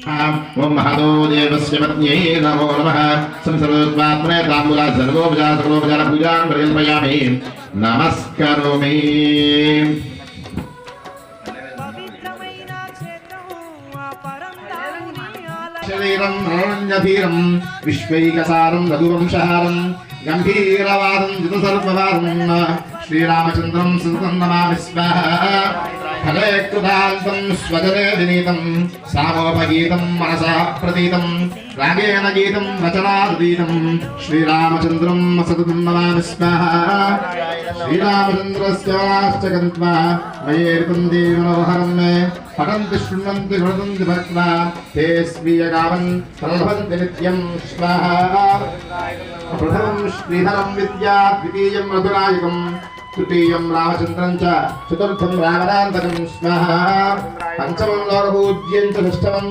ओम महदो देवस्य पत्न्यै नमो नमः संसर्वत्वात्मने ताम्बूला सर्वोपचार पूजां करिष्यामि नमस्करोमि शरीरं रणञ्जधीरं विश्वैकसारं रघुवंशहारं गम्भीरवादं जितसर्ववादं श्रीरामचन्द्रं सुतं नमामि स्वाहा फले कृतान्तं स्वजने विनीतं सामोपगीतं मनसा प्रतीतं रागेण गीतं वचनादीतं श्रीरामचन्द्रं सततं नमामि स्वाहा श्रीरामचन्द्रस्य वनाश्च गत्वा मयेरितं देवनोहरं मे पठन्ति शृण्वन्ति गृह्णन्ति भक्त्वा ते स्वीयगावन् प्रलभन्ति नित्यं स्वाहा प्रथमं श्रीधरं विद्या द्वितीयं मधुरायकं तृतीयं रामचन्द्रं च चतुर्थं रामनान्तकं स्वाहा पंचमं लोकपूज्यं च षष्ठमं